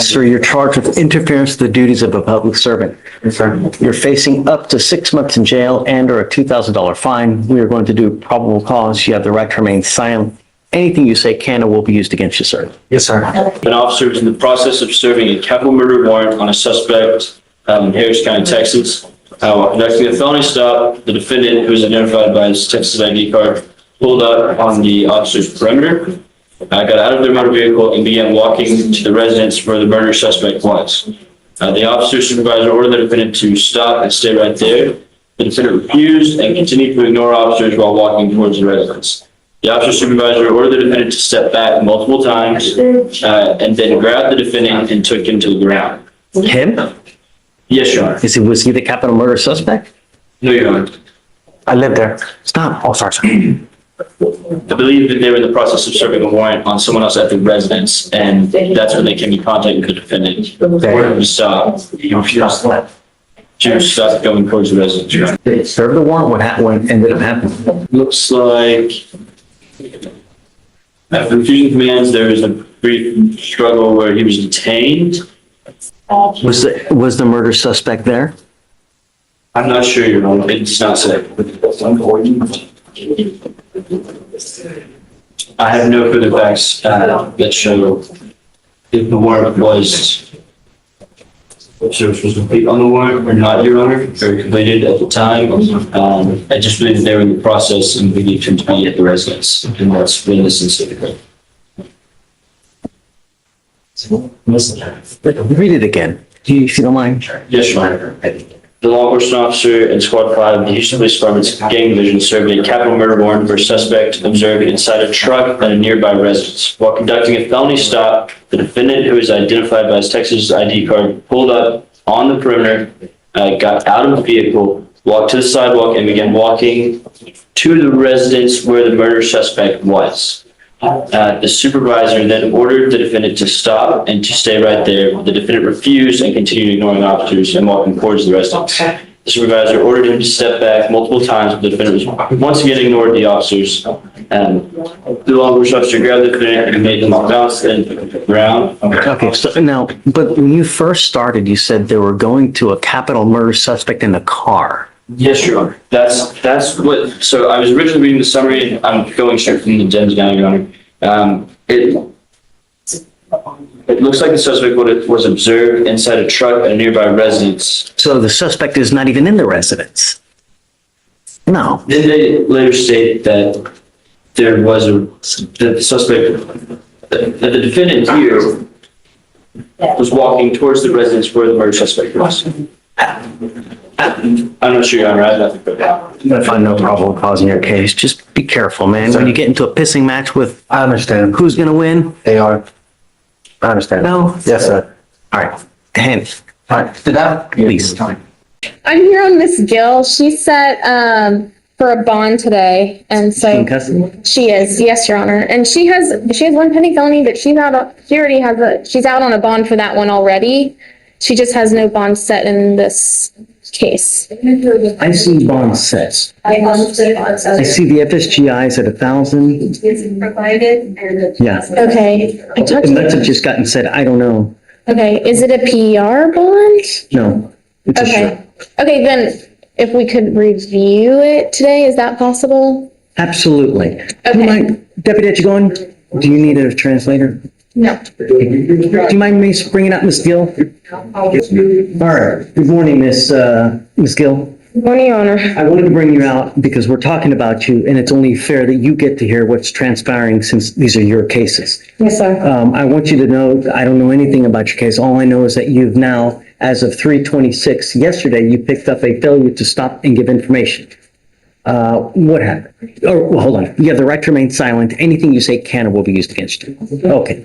Sir, you're charged with interference with the duties of a public servant. Yes, sir. You're facing up to 6 months in jail and or a $2,000 fine. We are going to do probable cause. You have the right to remain silent. Anything you say can or will be used against you, sir. Yes, sir. An officer is in the process of serving a capital murder warrant on a suspect in Harris County, Texas. While conducting a felony stop, the defendant, who is identified by his Texas ID card, pulled up on the officer's perimeter, got out of their motor vehicle, and began walking to the residence where the murder suspect was. The officer's supervisor ordered the defendant to stop and stay right there. The defendant refused and continued to ignore officers while walking towards the residence. The officer's supervisor ordered the defendant to step back multiple times and then grabbed the defendant and took him to the ground. Him? Yes, Your Honor. Was he the capital murder suspect? No, Your Honor. I live there. Stop. Oh, sorry, sir. I believe that they were in the process of serving a warrant on someone else at the residence, and that's when they came in contact with the defendant. Ordered him to stop. He refused to stop going towards the residence. Your Honor. Did it serve the warrant? What ended up happening? Looks like after refusing commands, there was a brief struggle where he was detained. Was the murder suspect there? I'm not sure, Your Honor. It does not say. I have no further facts that show if the warrant was complete on the warrant or not, Your Honor, or completed at the time. I just believe that they were in the process and believed him to be at the residence, and that's when this incident occurred. Read it again, if you don't mind. Yes, Your Honor. The law enforcement officer and Squad 5 of the Houston Police Department's gang division served a capital murder warrant for a suspect observed inside a truck at a nearby residence. While conducting a felony stop, the defendant, who is identified by his Texas ID card, pulled up on the perimeter, got out of the vehicle, walked to the sidewalk, and began walking to the residence where the murder suspect was. The supervisor then ordered the defendant to stop and to stay right there. The defendant refused and continued ignoring officers and walking towards the residence. The supervisor ordered him to step back multiple times, but the defendant was once again ignored the officers. The law enforcement officer grabbed the defendant and made him bounce and the ground. Okay, so now, but when you first started, you said they were going to a capital murder suspect in a car. Yes, Your Honor. That's what, so I was originally reading the summary, and I'm going straight from the gems down, Your Honor. It looks like the suspect was observed inside a truck at a nearby residence. So the suspect is not even in the residence? No. Then they later state that there was that the suspect, that the defendant here was walking towards the residence where the murder suspect was. I'm not sure, Your Honor. I have nothing for that. I'm gonna find no probable cause in your case. Just be careful, man. When you get into a pissing match with I understand. who's gonna win? They are. I understand. No? Yes, sir. All right, hand, All right. Did that? please. I'm here on Miss Gill. She's set for a bond today, and so In custody? she is. Yes, Your Honor. And she has one pending felony, but she's out on a bond for that one already. She just has no bond set in this case. I see bond sets. I see the FSGI's at 1,000. Provided. Yeah. Okay. Unless it just gotten said, I don't know. Okay. Is it a PR bond? No. It's a Okay. Okay, then if we could review it today, is that possible? Absolutely. Do you Okay. mind, Deputy Etchigoin, do you need a translator? No. Do you mind me bringing up Miss Gill? All right. Good morning, Miss Gill. Good morning, Your Honor. I wanted to bring you out because we're talking about you, and it's only fair that you get to hear what's transpiring since these are your cases. Yes, sir. I want you to know, I don't know anything about your case. All I know is that you've now, as of 3/26, yesterday, you picked up a failure to stop and give information. What happened? Oh, well, hold on. You have the right to remain silent. Anything you say can or will be used against you. Okay.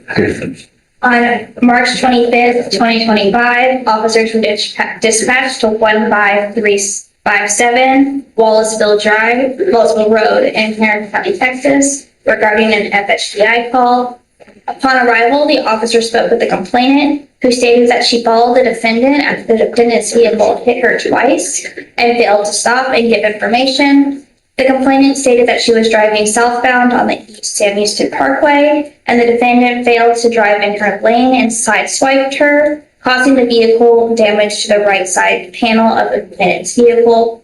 On March 25th, 2025, officers were dispatched to 15357 Wallaceville Road in Harris County, Texas, regarding an FHDI call. Upon arrival, the officer spoke with the complainant, who stated that she followed the defendant after the defendant's vehicle hit her twice and failed to stop and give information. The complainant stated that she was driving southbound on the East Sam Houston Parkway, and the defendant failed to drive in her lane and sideswiped her, causing the vehicle damage to the right side panel of the defendant's vehicle.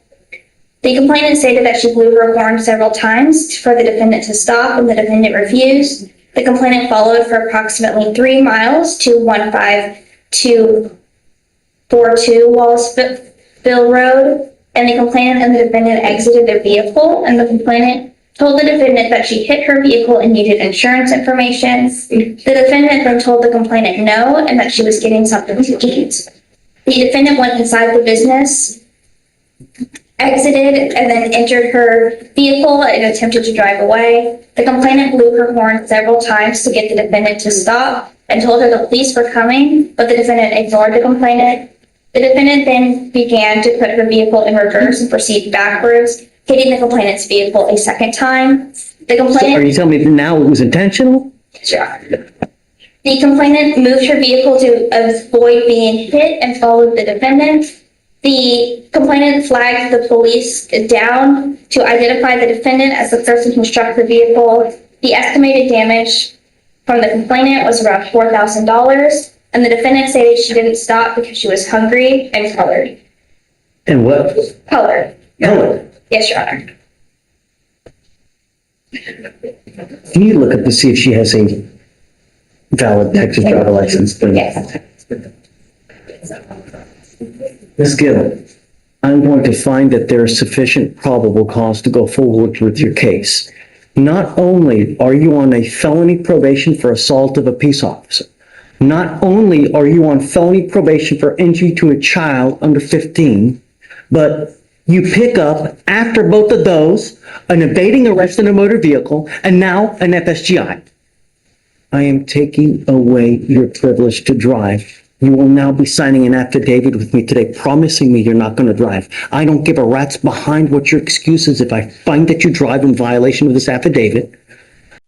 The complainant stated that she blew her horn several times for the defendant to stop, and the defendant refused. The complainant followed for approximately 3 miles to 15242 Wallsville Road, and the complainant and the defendant exited their vehicle, and the complainant told the defendant that she hit her vehicle and needed insurance information. The defendant then told the complainant no, and that she was getting something to eat. The defendant went inside the business, exited, and then entered her vehicle and attempted to drive away. The complainant blew her horn several times to get the defendant to stop and told her the police were coming, but the defendant ignored the complainant. The defendant then began to put her vehicle in reverse and proceed backwards, hitting the complainant's vehicle a second time. The So are complainant, you telling me that now it was intentional? the complainant moved her vehicle to avoid being hit and followed the defendant. The complainant flagged the police down to identify the defendant as the person who struck the vehicle. The estimated damage from the complainant was around $4,000. And the defendant stated she didn't stop because she was hungry and colored. And what? Colored. Color. Yes, Your Honor. Can you look up to see if she has a valid Texas driver license? Yes. Ms. Gill, I'm going to find that there is sufficient probable cause to go forward with your case. Not only are you on a felony probation for assault of a peace officer, not only are you on felony probation for injury to a child under 15, but you pick up, after both of those, an evading arrest in a motor vehicle, and now an FSGI. I am taking away your privilege to drive. You will now be signing an affidavit with me today, promising me you're not going to drive. I don't give a rat's behind what your excuse is if I find that you drive in violation of this affidavit.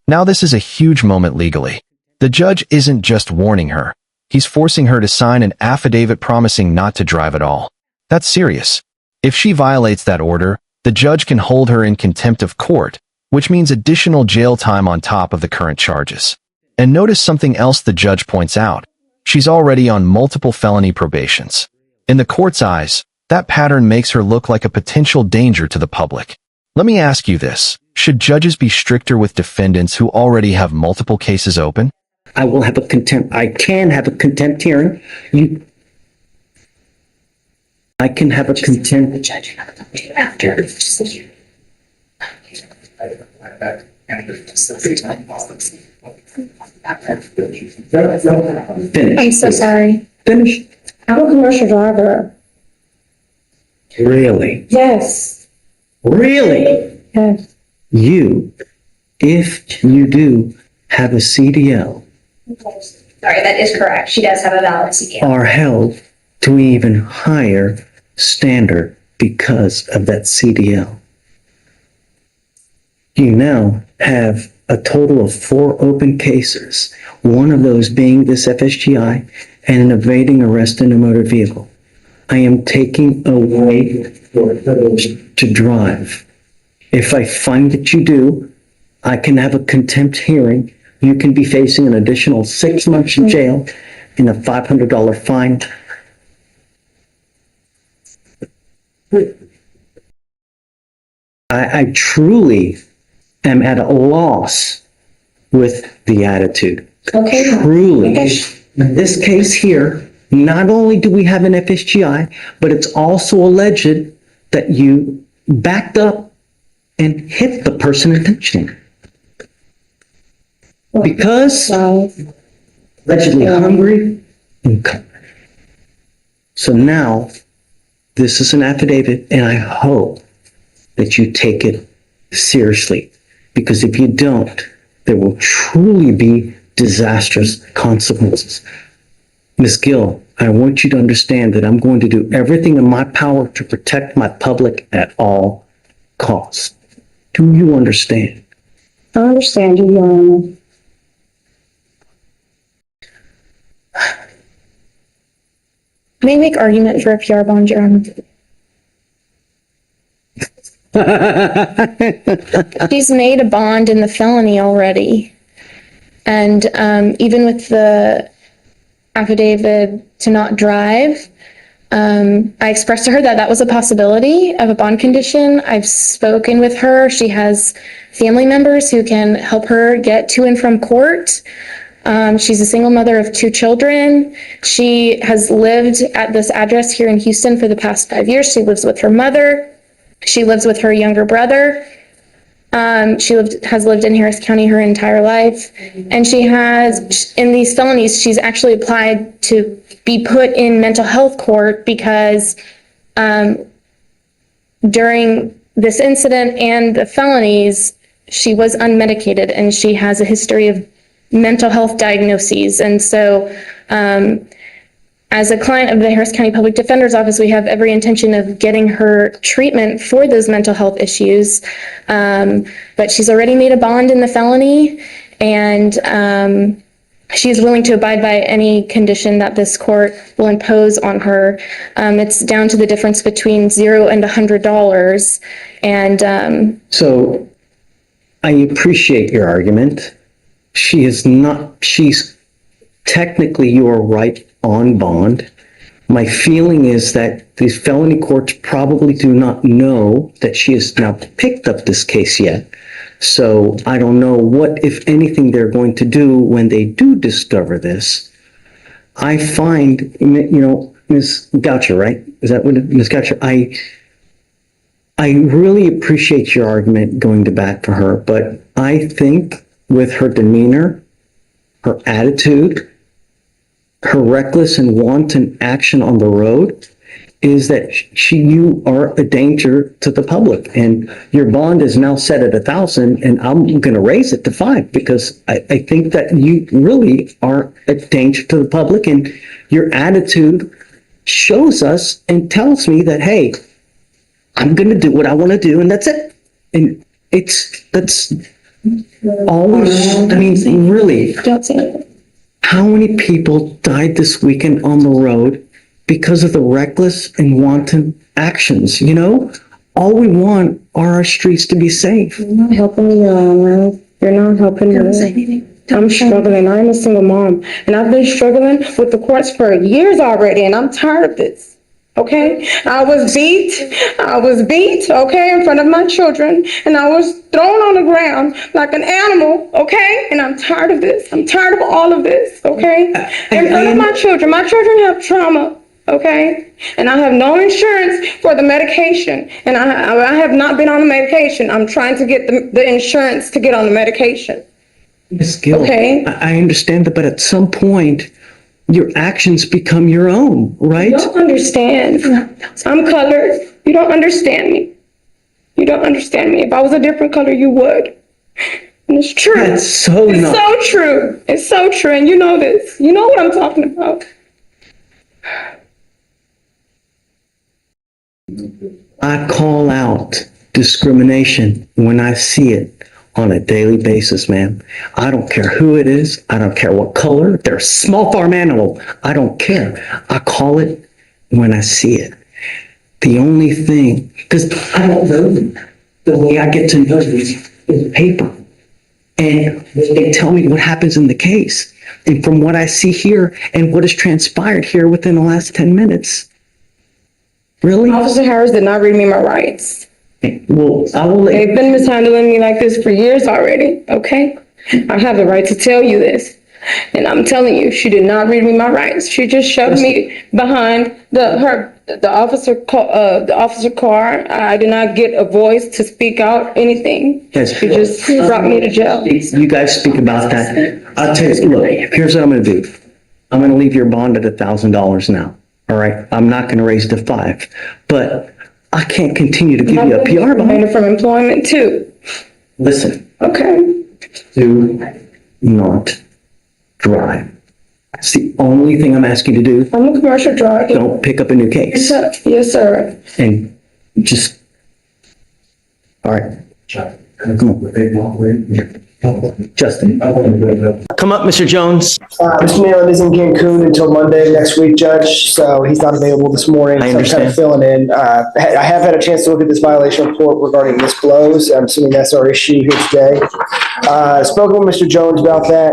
Now this is a huge moment legally. The judge isn't just warning her. He's forcing her to sign an affidavit promising not to drive at all. That's serious. If she violates that order, the judge can hold her in contempt of court, which means additional jail time on top of the current charges. And notice something else the judge points out. She's already on multiple felony probations. In the court's eyes, that pattern makes her look like a potential danger to the public. Let me ask you this. Should judges be stricter with defendants who already have multiple cases open? I will have a contempt. I can have a contempt hearing. I can have a contempt. After. Finish. I'm so sorry. Finish. I'm a commercial driver. Really? Yes. Really? Yes. You, if you do have a CDL, Sorry, that is correct. She does have a valid CDL. are held to an even higher standard because of that CDL. You now have a total of 4 open cases, one of those being this FSGI and an evading arrest in a motor vehicle. I am taking away your privilege to drive. If I find that you do, I can have a contempt hearing. You can be facing an additional 6 months in jail and a $500 fine. I truly am at a loss with the attitude. Okay. Truly. Okay. In this case here, not only do we have an FSGI, but it's also alleged that you backed up and hit the person intentionally. Because So, allegedly hungry and covered. So now, this is an affidavit, and I hope that you take it seriously. Because if you don't, there will truly be disastrous consequences. Ms. Gill, I want you to understand that I'm going to do everything in my power to protect my public at all costs. Do you understand? I understand you, Your Honor. May I make argument for a PR bond, Your Honor? She's made a bond in the felony already. And even with the affidavit to not drive, I expressed to her that that was a possibility of a bond condition. I've spoken with her. She has family members who can help her get to and from court. She's a single mother of 2 children. She has lived at this address here in Houston for the past 5 years. She lives with her mother. She lives with her younger brother. Has lived in Harris County her entire life. And she has, in these felonies, she's actually applied to be put in mental health court because during this incident and the felonies, she was unmedicated and she has a history of mental health diagnoses. And so as a client of the Harris County Public Defender's Office, we have every intention of getting her treatment for those mental health issues. But she's already made a bond in the felony, and she is willing to abide by any condition that this court will impose on her. It's down to the difference between $0 and $100. And So I appreciate your argument. She's technically, you are right on bond. My feeling is that these felony courts probably do not know that she has now picked up this case yet. So I don't know what, if anything, they're going to do when they do discover this. I find, Ms. Goucher, right? Is that what, Ms. Goucher? I really appreciate your argument going to bat for her, but I think with her demeanor, her attitude, her reckless and wanton action on the road, is that you are a danger to the public. And your bond is now set at 1,000, and I'm going to raise it to 5 because I think that you really are a danger to the public, and your attitude shows us and tells me that, hey, I'm going to do what I want to do, and that's it. And that's always, I mean, really. don't say anything. How many people died this weekend on the road because of the reckless and wanton actions? All we want are our streets to be safe. You're not helping me, You're not helping me. I'm struggling. I'm a single mom, and I've been struggling with the courts for years already, and I'm tired of this. Okay, I was beat, okay, in front of my children, and I was thrown on the ground like an animal, okay, and I'm tired of this. I'm tired of all of this, okay, in front of my children. My children have trauma, okay, and I have no insurance for the medication, and I have not been on the medication. I'm trying to get the insurance to get on the medication. Ms. Gill, Okay. I understand that, but at some point, your actions become your own, right? You don't understand. I'm colored. You don't understand me. You don't understand me. If I was a different color, you would. And it's true. That's so It's not. so true. It's so true. And you know this. You know what I'm talking about. I call out discrimination when I see it on a daily basis, ma'am. I don't care who it is. I don't care what color. If they're a small farm animal, I don't care. I call it when I see it. The only thing, because I don't know them. The way I get to know them is paper. And they tell me what happens in the case. And from what I see here and what has transpired here within the last 10 minutes, really? Officer Harris did not read me my rights. Well, I will let They've been mishandling me like this for years already, okay? I have the right to tell you this. And I'm telling you, she did not read me my rights. She just shoved me behind the officer car. I did not get a voice to speak out anything. Yes. She just brought me to jail. You guys speak about that. I'll tell you, look, here's what I'm gonna do. I'm gonna leave your bond at $1,000 now, all right? I'm not gonna raise it to 5, but I can't continue to give you a PR bond. And from employment too. Listen, Okay. do not drive. That's the only thing I'm asking you to do. I'm a commercial driver. Don't pick up a new case. Yes, sir. And just, all right. Come on. Justin. Come up, Mr. Jones. Mr. Nealon is in Cancun until Monday next week, Judge, so he's not available this morning. I So I'm kind understand. of filling in. I have had a chance to look at this violation report regarding Ms. Blows. I'm assuming that's our issue here today. Spoken with Mr. Jones about that.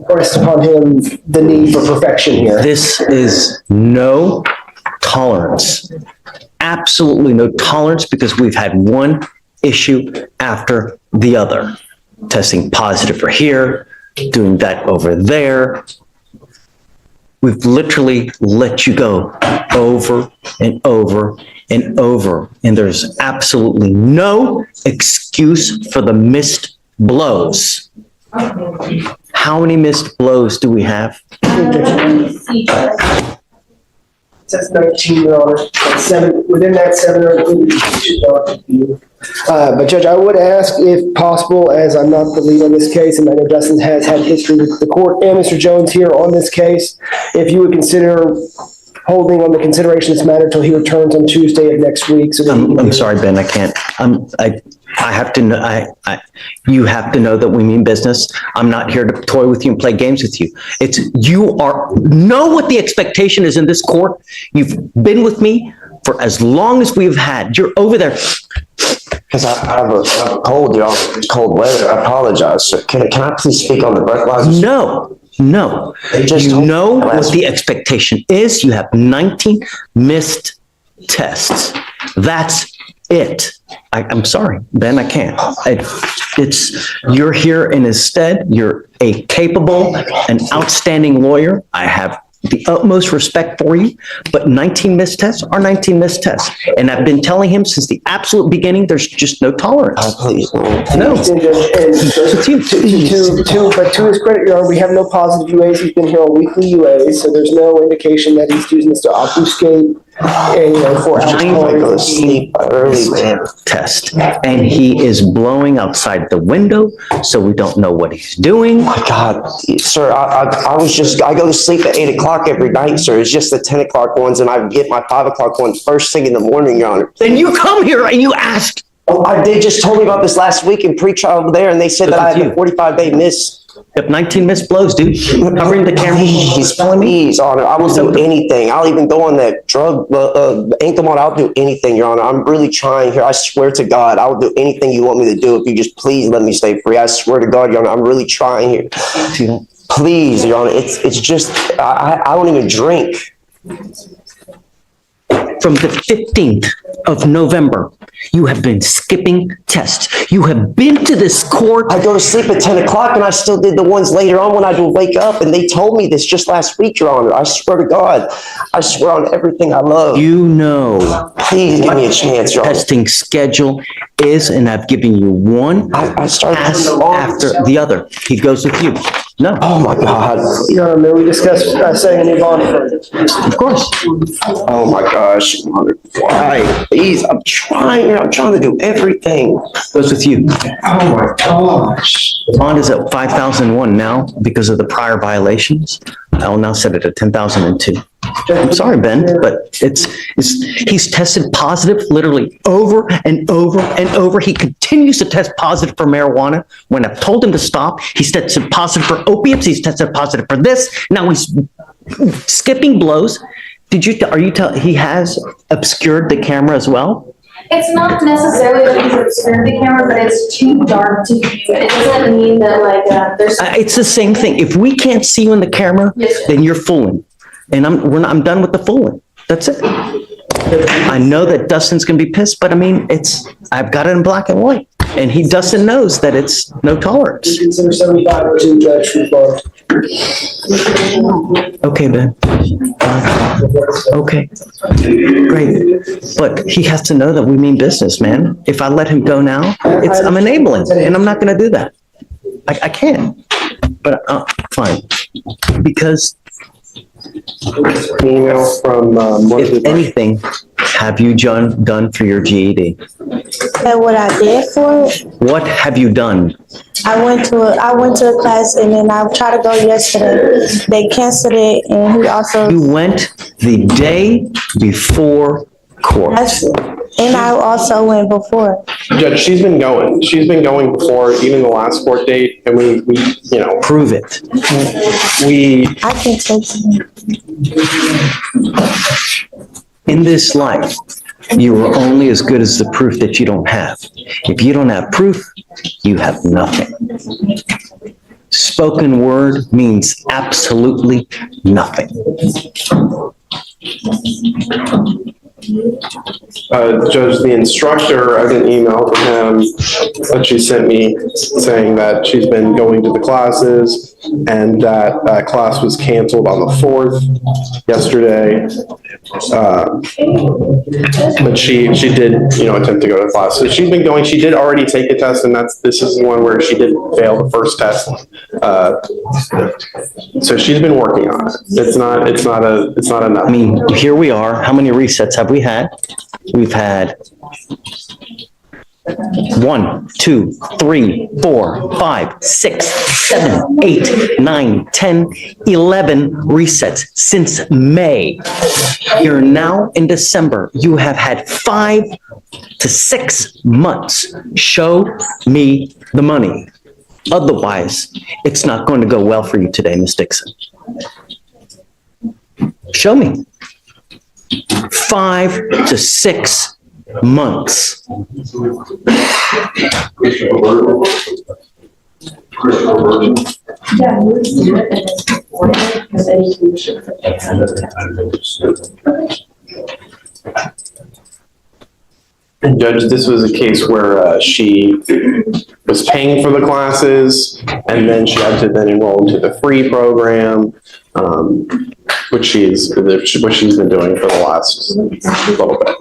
Pressed upon him the need for perfection here. This is no tolerance. Absolutely no tolerance, because we've had one issue after the other. Testing positive for here, doing that over there. We've literally let you go over and over and over. And there's absolutely no excuse for the missed blows. How many missed blows do we have? That's 19, Your Honor. Seven, within that 7 are included. But Judge, I would ask if possible, as I'm not the lead on this case, and I know Dustin has had history with the court and Mr. Jones here on this case, if you would consider holding on the consideration of this matter until he returns on Tuesday of next week. So that he can I'm do- sorry, Ben, I can't. I have to know, you have to know that we mean business. I'm not here to toy with you and play games with you. Know what the expectation is in this court. You've been with me for as long as we've had. You're over there. Because I have a cold, y'all. It's cold weather. I apologize. So can I please speak on the breathalyzer? No. They just You told me know what last the expectation is. You have 19 missed tests. That's it. I'm sorry, Ben, I can't. You're here in his stead. You're a capable and outstanding lawyer. I have the utmost respect for you, but 19 missed tests are 19 missed tests. And I've been telling him since the absolute beginning, there's just no tolerance. Please. No. And to his credit, Your Honor, we have no positive UAs. He's been here on weekly UAs, so there's no indication that he's using this to obfuscate and, for I alcohol. go to sleep early, man. Test. And he is blowing outside the window, so we don't know what he's doing. My God, sir, I go to sleep at 8 o'clock every night, sir. It's just the 10 o'clock ones, and I get my 5 o'clock one first thing in the morning, Your Honor. Then you come here and you ask. They just told me about this last week in pre-trial over there, and they said that I have a 45-day miss. You have 19 missed blows, dude. Covering the camera. Please, Honor, I will do anything. I'll even go on that drug, Anklemon. I'll do anything, Your Honor. I'm really trying here. I swear to God, I'll do anything you want me to do if you just please let me stay free. I swear to God, Your Honor, I'm really trying here. Please, Your Honor, it's just, I don't even drink. From the 15th of November, you have been skipping tests. You have been to this court. I go to sleep at 10 o'clock and I still did the ones later on when I would wake up, and they told me this just last week, Your Honor. I swear to God. I swear on everything I love. You know Please give me a chance, Your Honor. testing schedule is, and I've given you one I started pass doing the long- after the other. He goes with you. No, Oh my God. Your Honor, may we discuss setting a new bond for of course. Oh my gosh. Your Honor. Why? Please, I'm trying to do everything. Goes with you. Oh my gosh. Bond is at 5,001 now because of the prior violations. I will now set it at 10,002. I'm sorry, Ben, but he's tested positive literally over and over and over. He continues to test positive for marijuana. When I've told him to stop, he's tested positive for opiates. He's tested positive for this. Now he's skipping blows. He has obscured the camera as well? It's not necessarily that he's obscured the camera, but it's too dark to view. It doesn't mean that there's. It's the same thing. If we can't see you in the camera, Yes, sir. then you're fooling. And I'm done with the fooling. That's it. I know that Dustin's gonna be pissed, but I mean, I've got it in black and white. And Dustin knows that it's no tolerance. consider 7502, Judge, for bond. Okay, Ben. Okay, great. But he has to know that we mean business, man. If I let him go now, I'm enabling, and I'm not gonna do that. I can't, but fine. Because Email from, if anything, have you done for your GED? And what I did for it, What have you done? I went to a class and then I tried to go yesterday. They canceled it and he also, You went the day before court. that's, And I also went before. Judge, she's been going. She's been going before, even the last court date, and we, you know, Prove it. I can text you. In this life, you are only as good as the proof that you don't have. If you don't have proof, you have nothing. Spoken word means absolutely nothing. Judge, the instructor, I got an email from him that she sent me saying that she's been going to the classes and that class was canceled on the 4th yesterday. But she did, you know, attempt to go to class. So she's been going, she did already take a test, and this is the one where she did fail the first test. So she's been working on it. It's not enough. I mean, here we are. How many resets have we had? We've had 1, 2, 3, 4, 5, 6, 7, 8, 9, 10, 11 resets since May. You're now in December. You have had 5 to 6 months. Show me the money. Otherwise, it's not going to go well for you today, Ms. Dixon. Show me. 5 to 6 months. And Judge, this was a case where she was paying for the classes, and then she had to then enroll into the free program, which she's been doing for the last little bit.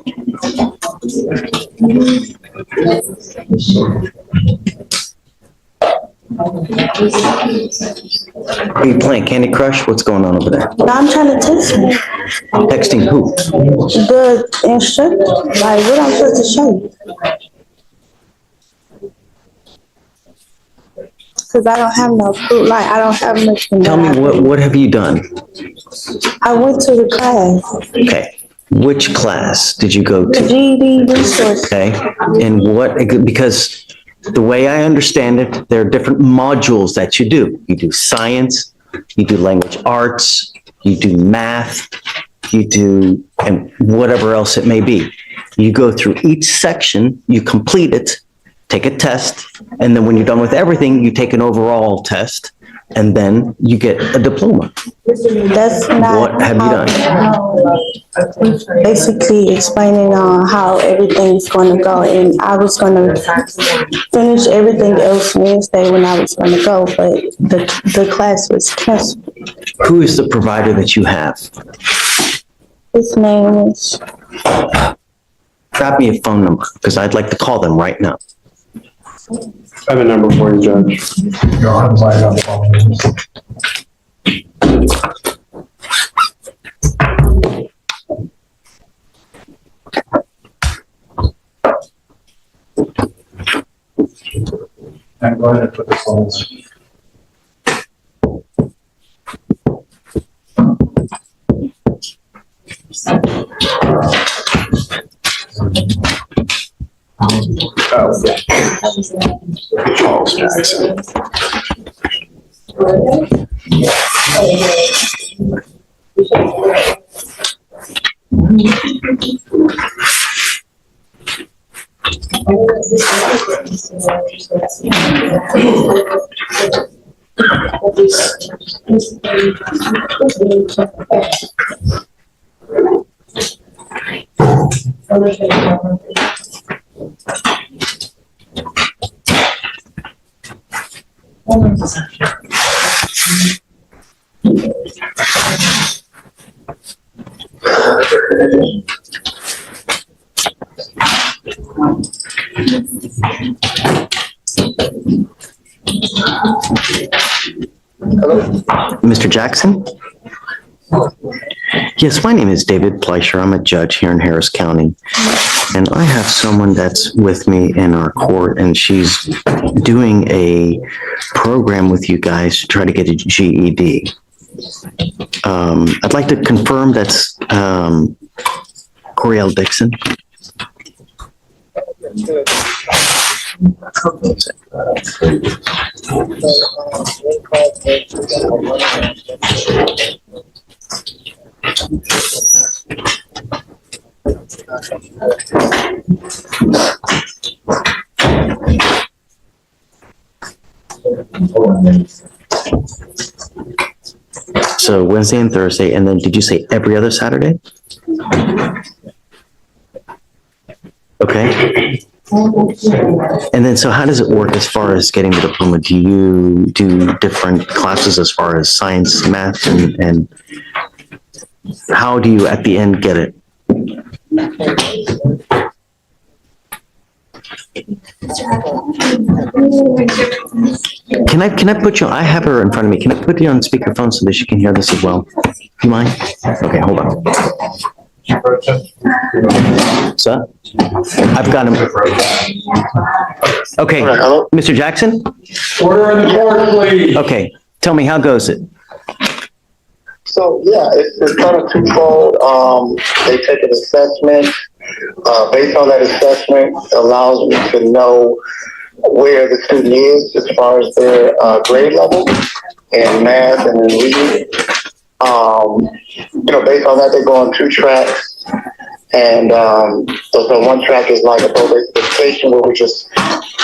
Are you playing Candy Crush? What's going on over there? I'm trying to text you. Texting who? The instructor, like what I'm supposed to show you. Cause I don't have no proof, like I don't have nothing. Tell me, what have you done? I went to the class. Okay. Which class did you go The to? GED resource. Okay. And what, because the way I understand it, there are different modules that you do. You do science, you do language arts, you do math, you do, and whatever else it may be. You go through each section, you complete it, take a test, and then when you're done with everything, you take an overall test, and then you get a diploma. That's not. What have you done? Basically explaining how everything's going to go, and I was going to finish everything else Wednesday when I was going to go, but the class was canceled. Who is the provider that you have? His name is. Grab me a phone number, because I'd like to call them right now. I have a number for you, Judge. I'm going to put this on. Oh, yeah. Charles Jackson. Mr. Jackson? Yes, my name is David Fleischer. I'm a judge here in Harris County. And I have someone that's with me in our court, and she's doing a program with you guys to try to get a GED. I'd like to confirm that's Coriel Dixon. So Wednesday and Thursday, and then did you say every other Saturday? Okay. And then, so how does it work as far as getting the diploma? Do you do different classes as far as science, math, and how do you at the end get it? Can I put you, I have her in front of me. Can I put you on speakerphone so that she can hear this as well? Do you mind? Okay, hold on. Sir? I've got him. Okay, Mr. Jackson? Order in the court, please. Okay, tell me, how goes it? So, yeah, it's kind of twofold. They take an assessment. Based on that assessment, allows me to know where the student is as far as their grade level in math and in reading. Based on that, they go on 2 tracks. And so one track is like a basic education where we're just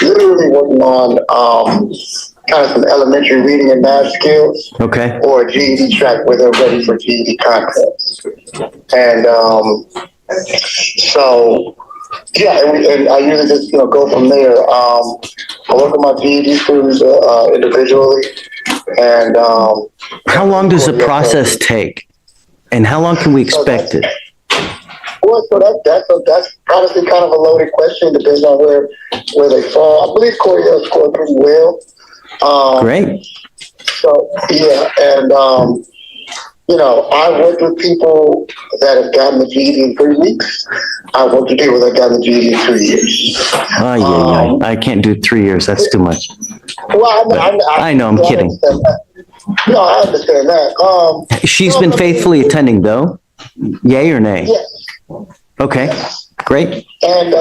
literally working on kind of some elementary reading and math skills. Okay. Or a GED track where they're ready for GED contests. And so, yeah, and I usually just, go from there. I work with my GED students individually. And how long does the process take? And how long can we expect it? Well, so that's honestly kind of a loaded question. Depends on where they fall. I believe Cordell scored pretty well. Great. So yeah, and I worked with people that have gotten the GED in 3 weeks. I worked with people that got the GED in 2 years. Oh, yeah. I can't do 3 years. That's too much. Well, I know, I'm kidding. No, I understand that. She's been faithfully attending, though. Yay or nay? Yes. Okay, great. And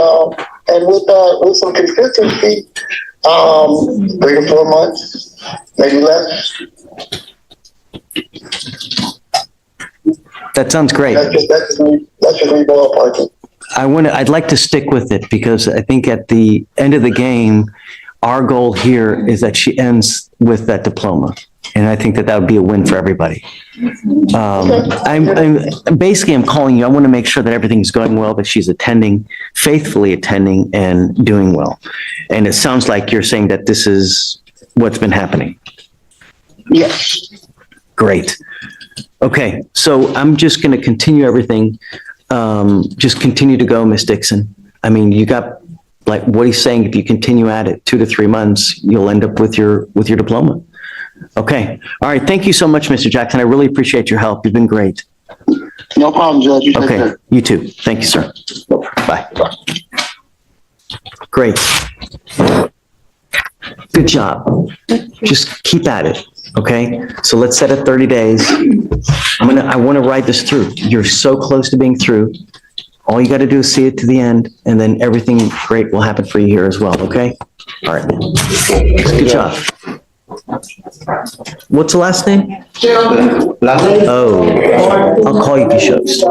with some consistency, 3 to 4 months, maybe less. That sounds great. That's just me ballparking. I'd like to stick with it because I think at the end of the game, our goal here is that she ends with that diploma. And I think that would be a win for everybody. I'm calling you. I want to make sure that everything's going well, that she's attending, faithfully attending and doing well. And it sounds like you're saying that this is what's been happening. Yes. Great. Okay. So I'm just going to continue everything. Just continue to go, Miss Dixon. I mean, you got, like what he's saying, if you continue at it 2 to 3 months, you'll end up with your diploma. Okay. All right. Thank you so much, Mr. Jackson. I really appreciate your help. You've been great. No problem, Judge. You take Okay. care. You too. Thank you, sir. Bye. Great. Good job. Just keep at it. Okay. So let's set it 30 days. I want to ride this through. You're so close to being through. All you got to do is see it to the end, and then everything great will happen for you here as well. Okay. All right. Good job. What's the last name? Oh, I'll call you if he shows.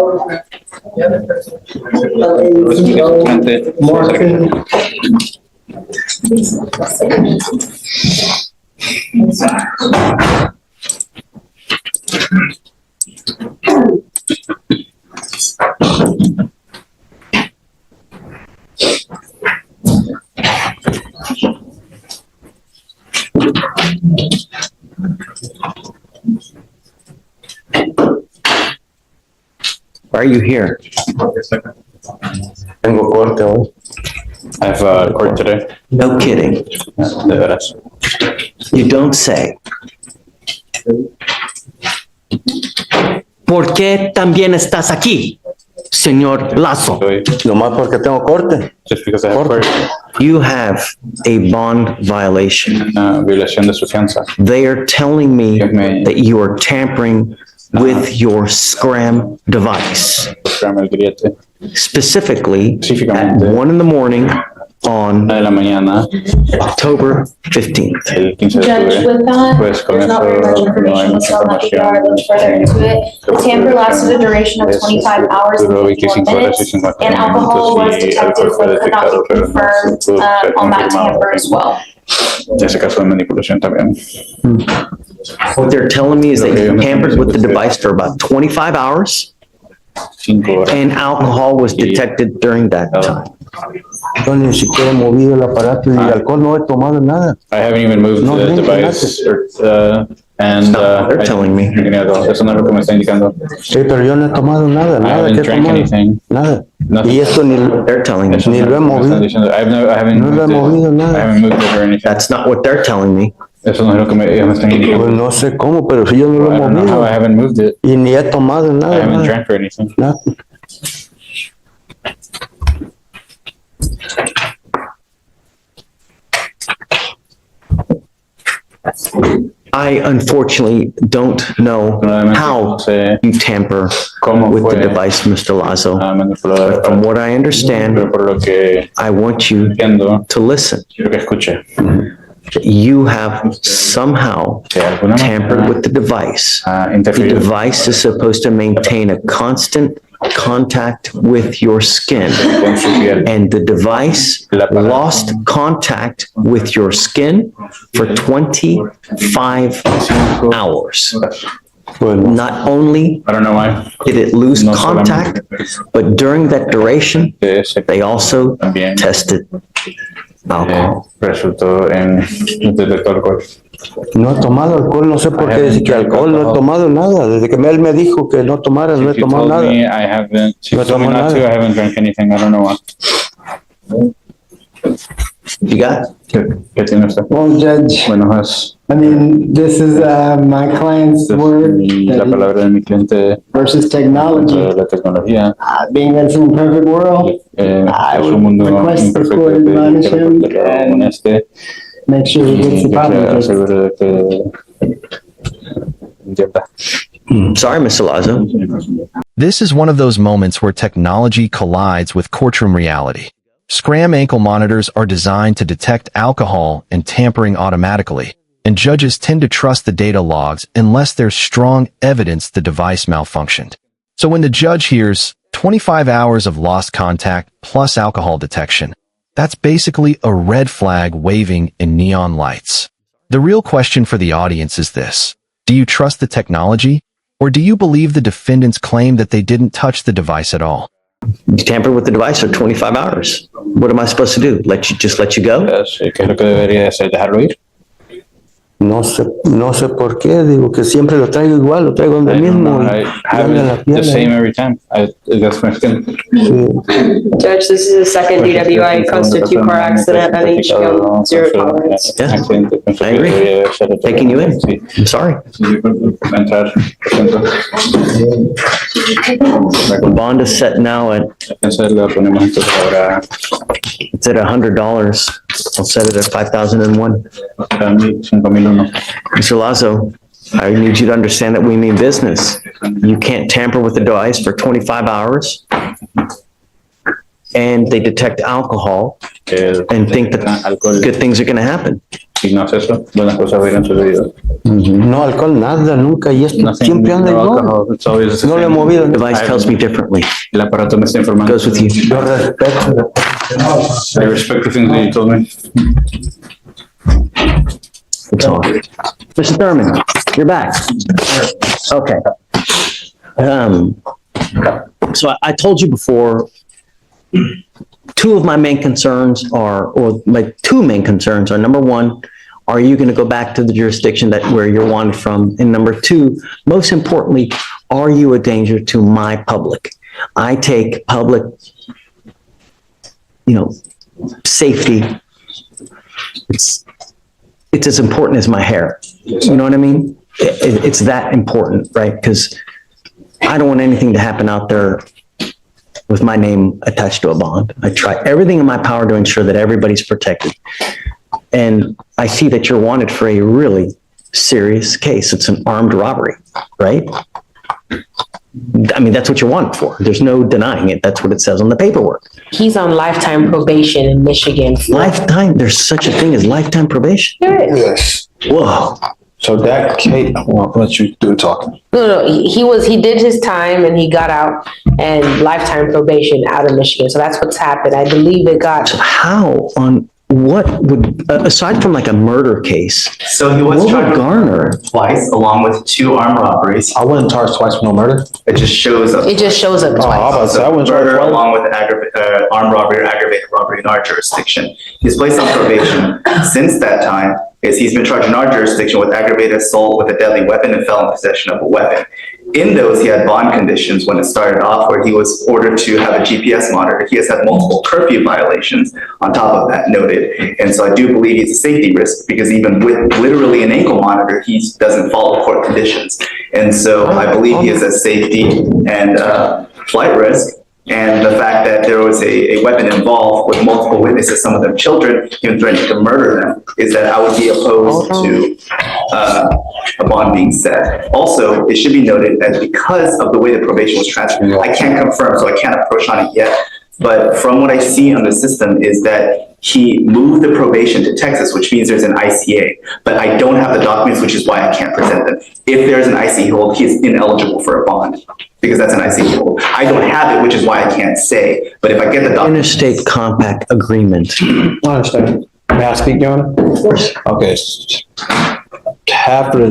Why are you here? Tengo corte hoy. I have court today. No kidding. De veras. You don't say. ¿Por qué también estás aquí, señor Lazo? Nomás porque tengo corte. Just because I have court. You have a bond violation. Violación de su fianza. They are telling me that you are tampering with your scram device. Scram el grillete. Specifically, at 1 in the morning, on de la mañana, October 15th. el 15 de Judge, octubre. with that, Pues con there's not very much eso no hay information mucha listed on that información. DVR. Let's further into it. The tamper lasted a duration of 25 hours and Duró 51 25 horas y minutes, 50 and alcohol was minutos y detected alcohol fue but could not detectado, be pero no confirmed pudo ser on that confirmado tamper as well. en ese caso de manipulación también. What they're telling me is that you tampered with the device for about 25 hours 5 horas. and alcohol was detected during that time. Yo ni siquiera he movido el aparato y el alcohol no he tomado nada. I haven't even moved No the drink device That's not what they're telling me. Eso no es lo que me está indicando. Sí, pero yo no he tomado nada, I nada haven't que he drank tomado. anything. Nada. Nothing. Y esto ni They're telling me. Eso Ni no es lo he que me están movido. diciendo. I haven't No lo he moved movido it. I nada. haven't moved it or anything. That's not what they're telling me. Eso no es lo que ellos me están Pues indicando. no sé cómo, pero si yo no lo he I don't know how I movido. haven't moved it. Y ni he tomado I nada. haven't Nada. drank or anything. Nada. I unfortunately don't know how you tamper ¿Cómo with the fue device, Mr. Lazo. manipulado? But from what I understand, Pero por lo que I want you entiendo, to listen. quiero que escuche. You have somehow De alguna tampered manera with the device. ha The interferido device is supposed to maintain a constant contact with your skin. con su piel. And the device lost contact with your skin for 25 hours. Bueno, Not only I don't know why. did it lose No contact, but during that duration, De ese they also también tested alcohol. resultó en detector alcohol. no he tomado alcohol, no sé por qué dice que alcohol, no he tomado nada. Desde que él me dijo que no tomara, no he If you tomado told nada. me I haven't, if you No told me tomo not nada. to, I haven't drank anything. I don't know why. You got? ¿Qué tiene usted? Well, Judge, Bueno, es I mean, this is my client's word la that palabra de mi cliente versus technology. de la tecnología. Being that it's an imperfect world, I Es would un mundo request the imperfecto court que admonish him quiero con and este make sure he gets the y que problem se fixed. asegure de que entienda. Sorry, Mr. Lazo. This is one of those moments where technology collides with courtroom reality. Scram ankle monitors are designed to detect alcohol and tampering automatically, and judges tend to trust the data logs unless there's strong evidence the device malfunctioned. So when the judge hears 25 hours of lost contact plus alcohol detection, that's basically a red flag waving in neon lights. The real question for the audience is this: do you trust the technology, or do you believe the defendant's claim that they didn't touch the device at all? You tampered with the device for 25 hours. What am I supposed to do? Let you go? ¿Qué es lo que debería hacer? ¿Dejarlo ir? No sé por qué, digo que siempre lo traigo igual, lo traigo donde mismo. I have dale a la it the piel, same every time. That's my skin. Sí. Judge, this is a second DWI constitute car accident and HCM zero tolerance. Yeah, I agree. Taking you in. I'm sorry. Entrar, The bond is set now at, entonces lo ponemos entonces ahora it's at $100. I'll set it at 5,001. 5,001. Mr. Lazo, I need you to understand that we mean business. You can't tamper with the device for 25 hours. And they detect alcohol and think that good things are going to happen. Si no hace eso, buenas cosas hubieran sucedido. No alcohol, nada, nunca. Y esto siempre anda igual. No lo he movido. The device tells me differently. El aparato me está informando. Goes with you. Yo respeto. I respect the things that you told me. That's all. Mr. Thurman, you're back. Okay. So I told you before, two of my main concerns are, or my two main concerns are, number one, are you going to go back to the jurisdiction that where you're wanted from? And number two, most importantly, are you a danger to my public? I take public, safety. It's as important as my hair. You know what I mean? It's that important, right? Because I don't want anything to happen out there with my name attached to a bond. I try everything in my power to ensure that everybody's protected. And I see that you're wanted for a really serious case. It's an armed robbery, right? I mean, that's what you're wanted for. There's no denying it. That's what it says on the paperwork. He's on lifetime probation in Michigan. Lifetime, there's such a thing as lifetime probation? Yes. Whoa. So that case, I'll let you do the talking. No, he did his time and he got out and lifetime probation out of Michigan. So that's what's happened. I believe it got. So how on what would, aside from like a murder case, So he was what charged would garner? twice, along with 2 armed robberies. I wasn't charged twice for no murder. It just shows up. It just shows up Oh, I twice. was about to say, I wasn't charged Murder twice. along with armed robbery or aggravated robbery in our jurisdiction. He's placed on probation. Since that time, he's been charged in our jurisdiction with aggravated assault with a deadly weapon and felon possession of a weapon. In those, he had bond conditions when it started off, where he was ordered to have a GPS monitor. He has had multiple curfew violations on top of that noted. And so I do believe he's a safety risk, because even with literally an ankle monitor, he doesn't follow court conditions. And so I believe he is a safety and flight risk. And the fact that there was a weapon involved with multiple witnesses, some of them children, even threatening to murder them, is that I would be opposed to a bond being set. Also, it should be noted that because of the way the probation was transferred, I can't confirm, so I can't approach on it yet. But from what I see on the system is that he moved the probation to Texas, which means there's an ICA. But I don't have the documents, which is why I can't present them. If there's an ICA hold, he is ineligible for a bond, because that's an ICA hold. I don't have it, which is why I can't say. But if I get the documents. Interstate compact agreement. I understand. May I speak, Your Honor? Of course. Okay.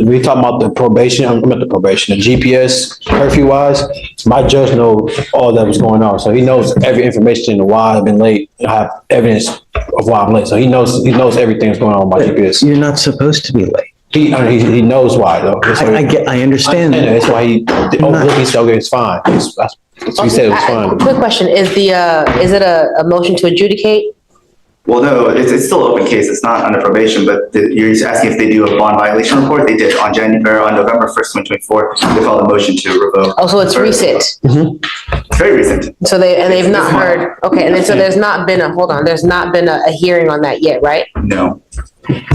We talking about the probation, I'm at the probation, the GPS curfew wise, my judge knows all that was going on. So he knows every information and why I've been late. I have evidence of why I'm late. So he knows everything that's going on with my GPS. You're not supposed to be late. He knows why though. So I understand. That's why he said, okay, it's fine. He said it was fine. Quick question, is it a motion to adjudicate? Well, no, it's still open case. It's not under probation, but you're just asking if they do a bond violation report. They did on November 1st, 2024. They filed a motion to revoke. Oh, so it's recent. It's very recent. So they've not heard, okay, and then so there's not been a hearing on that yet, right? No.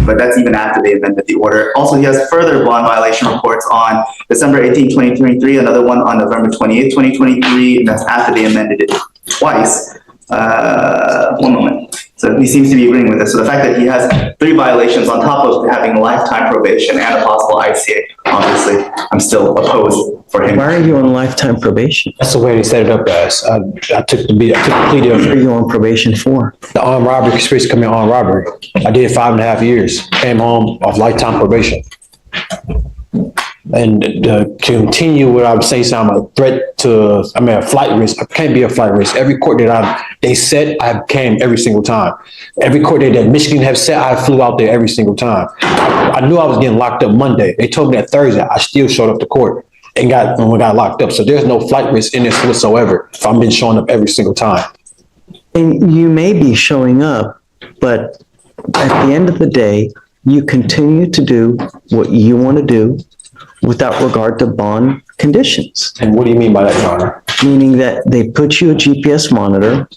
But that's even after they amended the order. Also, he has further bond violation reports on December 18, 2023, another one on November 28, 2023, and that's after they amended it twice. One moment. So he seems to be agreeing with this. So the fact that he has 3 violations on top of having lifetime probation and a possible ICA, obviously, I'm still opposed for him. Why are you on lifetime probation? That's the way they set it up as. I took the plea deal. What are you on probation for? The armed robbery, conspiracy to commit armed robbery. I did 5.5 years. Came home off lifetime probation. And to continue what I'm saying, I'm a threat to, a flight risk. I can't be a flight risk. Every court that they set, I came every single time. Every court that Michigan have set, I flew out there every single time. I knew I was getting locked up Monday. They told me that Thursday. I still showed up to court and got locked up. So there's no flight risk in this whatsoever if I'm been showing up every single time. And you may be showing up, but at the end of the day, you continue to do what you want to do without regard to bond conditions. And what do you mean by that, Your Honor? Meaning that they put you a GPS monitor,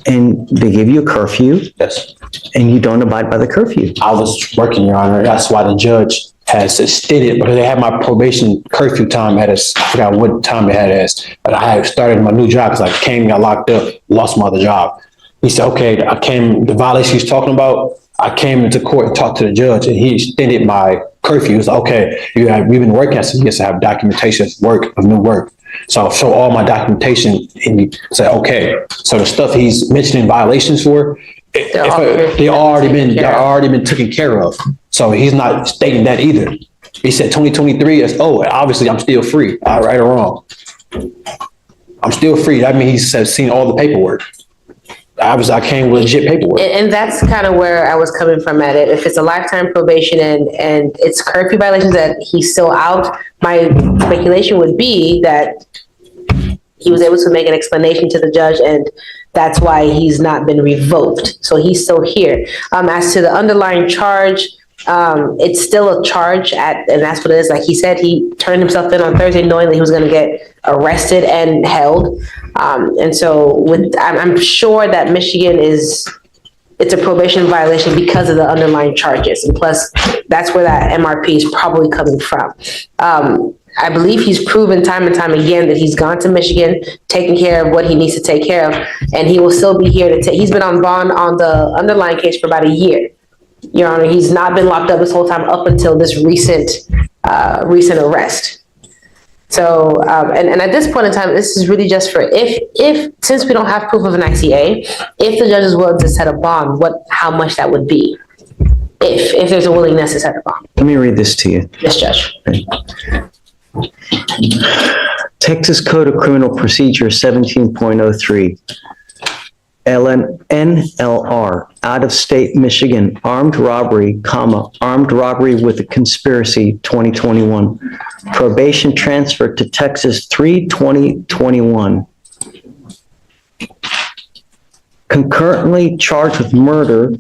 and they give you a curfew. Yes. And you don't abide by the curfew. I was working, Your Honor. That's why the judge has extended, because they had my probation curfew time I forgot what time they had as, but I had started my new job because I came, got locked up, lost my other job. He said, okay, the violation he's talking about, I came into court and talked to the judge, and he extended my curfew. He was like, okay, we've been working. I said, yes, I have documentation of new work. So I'll show all my documentation, and he said, okay. So the stuff he's mentioning violations for, they already been taken care of. So he's not stating that either. He said 2023 is, obviously I'm still free, right or wrong. I'm still free. That means he's seen all the paperwork. Obviously, I came with legit paperwork. And that's kind of where I was coming from at it. If it's a lifetime probation and it's curfew violations that he's still out, my speculation would be that he was able to make an explanation to the judge, and that's why he's not been revoked. So he's still here. As to the underlying charge, it's still a charge and that's what it is. Like he said, he turned himself in on Thursday knowing that he was going to get arrested and held. And so I'm sure that Michigan it's a probation violation because of the underlying charges. And plus that's where that MRP is probably coming from. I believe he's proven time and time again that he's gone to Michigan, taking care of what he needs to take care of, and he will still be here to take, he's been on bond on the underlying case for about a year. Your Honor, he's not been locked up this whole time up until this recent arrest. So, and at this point in time, this is really just for if since we don't have proof of an ICA, if the judge is willing to set a bond, how much that would be, if there's a willingness to set a bond. Let me read this to you. Yes, Judge. Texas Code of Criminal Procedure 17.03. NLR, out of state Michigan, armed robbery, armed robbery with a conspiracy, 2021. Probation transferred to Texas 3/2021. Concurrently charged with murder,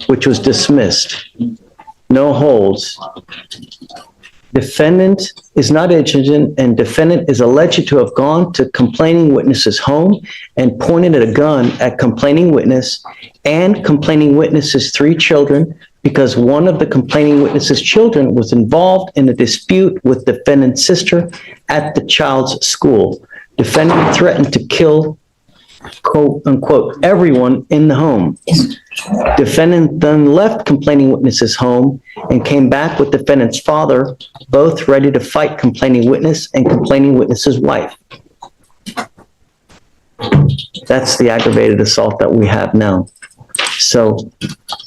which was dismissed. No holds. Defendant is not indigent, and defendant is alleged to have gone to complaining witness's home and pointed a gun at complaining witness and complaining witness's 3 children because one of the complaining witness's children was involved in a dispute with defendant's sister at the child's school. Defendant threatened to kill, quote unquote, everyone in the home. Defendant then left complaining witness's home and came back with defendant's father, both ready to fight complaining witness and complaining witness's wife. That's the aggravated assault that we have now. So,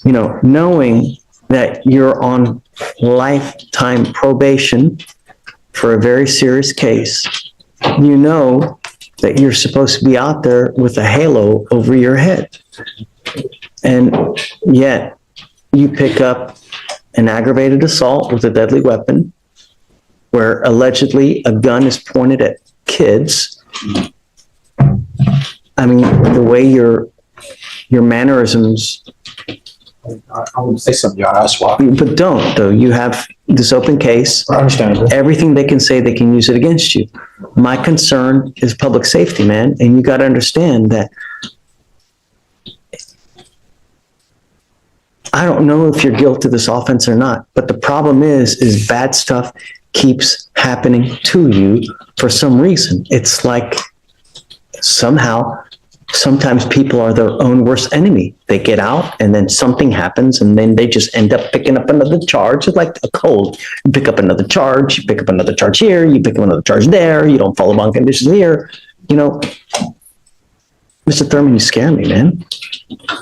knowing that you're on lifetime probation for a very serious case, you know that you're supposed to be out there with a halo over your head. And yet you pick up an aggravated assault with a deadly weapon where allegedly a gun is pointed at kids. I mean, the way your mannerisms. I would say something, Your Honor, that's why. But don't, though. You have this open case. I understand. Everything they can say, they can use it against you. My concern is public safety, man. And you got to understand that I don't know if you're guilty of this offense or not, but the problem is bad stuff keeps happening to you for some reason. It's like sometimes people are their own worst enemy. They get out and then something happens and then they just end up picking up another charge. It's like a cold. You pick up another charge, you pick up another charge here, you pick up another charge there, you don't follow bond conditions here. Mr. Thurman, you scare me, man.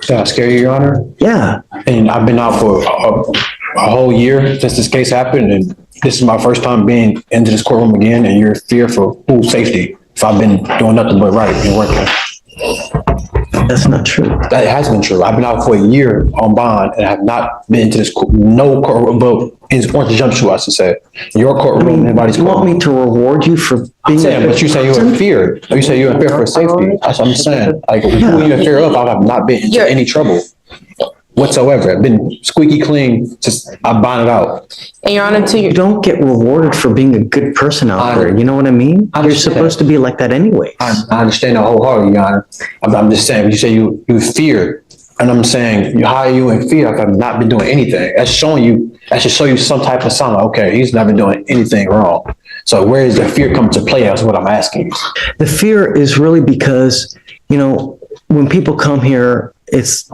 Did I scare you, Your Honor? Yeah. And I've been out for a whole year since this case happened, and this is my first time being into this courtroom again, and you're fearful for whose safety if I've been doing nothing but right and working. That's not true. That has been true. I've been out for a year on bond, and I have not been into this no courtroom, but Orange Jumpsuit, I should say. Your courtroom, anybody's you courtroom. Want me to reward you for being but you say you're in fear. You say you're in fear for safety. That's what I'm saying. Like, who are you in fear of? I have not been into any trouble whatsoever. I've been squeaky clean since I bonded out. And Your Honor, you don't get rewarded for being a good person out there. You know what I mean? You're supposed to be like that anyway. I understand that wholeheartedly, Your Honor. I'm just saying, you say you fear. And I'm saying, how are you in fear if I've not been doing anything? That should show you some type of sign. Like, okay, he's not been doing anything wrong. So where is the fear come to play? That's what I'm asking you. The fear is really because, when people come here, it's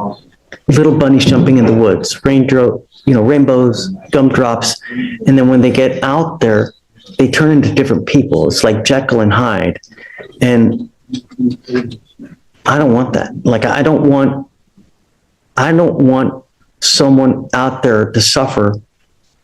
little bunnies jumping in the woods, rainbows, gumdrops. And then when they get out there, they turn into different people. It's like Jekyll and Hyde. And I don't want that. Like, I don't want someone out there to suffer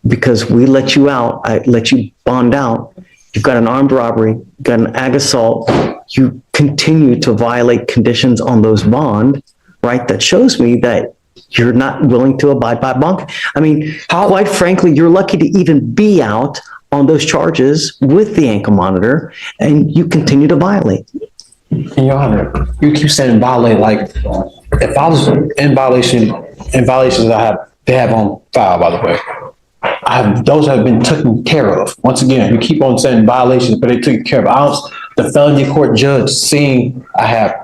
because we let you out. I let you bond out. You've got an armed robbery, you've got an ag assault. You continue to violate conditions on those bond, right? That shows me that you're not willing to abide by bond. I mean, quite frankly, you're lucky to even be out on those charges with the ankle monitor, and you continue to violate. Your Honor, you keep saying violate. Like, if I was in violations they have on file, by the way, those have been taken care of. Once again, you keep on saying violations, but they took care of. The felony court judge seeing I have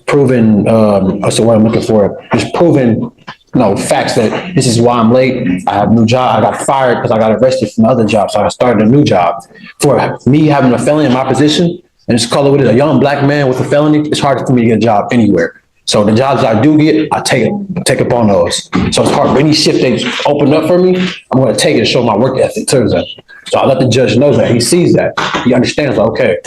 proven, what's the word I'm looking for? It's proven facts that this is why I'm late. I have a new job. I got fired because I got arrested from another job. So I started a new job. For me having a felony in my position, and just call it what it is, a young black man with a felony, it's hard for me to get a job anywhere. So the jobs I do get, I take up on those. So it's hard. Any shift they open up for me, I'm going to take it and show my work ethic to them. So I let the judge know that. He sees that. He understands, like, okay,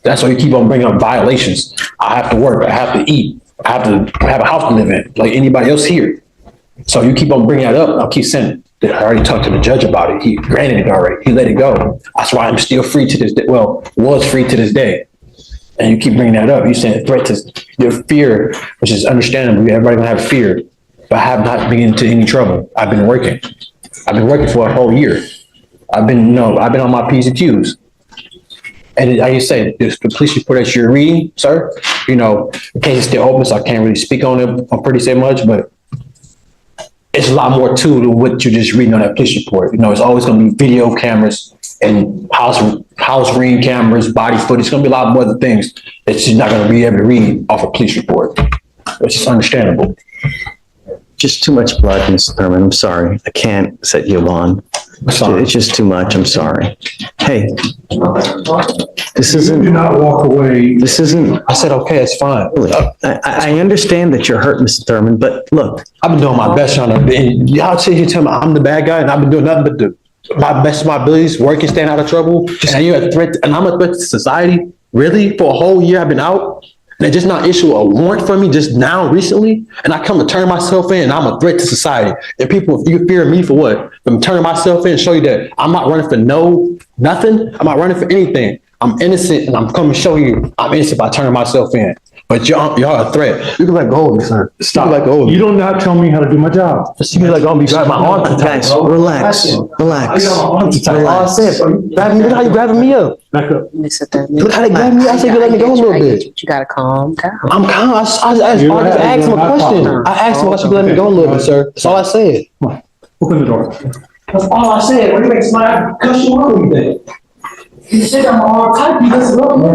that's why you keep on bringing up violations. I have to work. I have to eat. I have to have a house to live in, like anybody else here. So you keep on bringing that up. I'll keep saying that. I already talked to the judge about it. He granted it already. He let it go. That's why I'm still free to this day. Well, was free to this day. And you keep bringing that up. You're saying threat to your fear, which is understandable. Everybody gonna have fear, but I have not been into any trouble. I've been working. I've been working for a whole year. I've been on my P's and Q's. And like you said, the police report that you're reading, sir, the case is still open, so I can't really speak on it. I'm pretty say much, but it's a lot more to what you're just reading on that police report. It's always gonna be video cameras and house ring cameras, body footage. It's gonna be a lot more other things that you're not gonna be able to read off a police report, which is understandable. Just too much blood, Mr. Thurman. I'm sorry. I can't set you on. It's just too much. I'm sorry. Hey, this isn't. Do not walk away. This isn't. I said, okay, it's fine. I understand that you're hurt, Mr. Thurman, but look. I've been doing my best, and y'all sit here telling me I'm the bad guy, and I've been doing nothing but my best of my abilities, working, staying out of trouble. And you're a threat, and I'm a threat to society. Really? For a whole year I've been out? And they just not issue a warrant for me just now, recently? And I come to turn myself in, and I'm a threat to society. And people, if you fear me for what? From turning myself in and show you that I'm not running for nothing. I'm not running for anything. I'm innocent, and I'm coming to show you I'm innocent by turning myself in. But y'all a threat. You can let go of me, sir. Stop. You can let go of me. You don't not tell me how to do my job. Just you can let go of me. Grab my arm too tight. Guys, relax. Relax. All I said, grab me. Look how you grabbing me up. Back up. Look how they grab me. I said you let me go a little bit. You gotta calm down. I'm calm. I just asked him a question. I asked him why she let me go a little bit, sir. That's all I said. Come on. Open the door. That's all I said. What do you make smile? Cuss you out anything? You said I'm all tight. You just love me.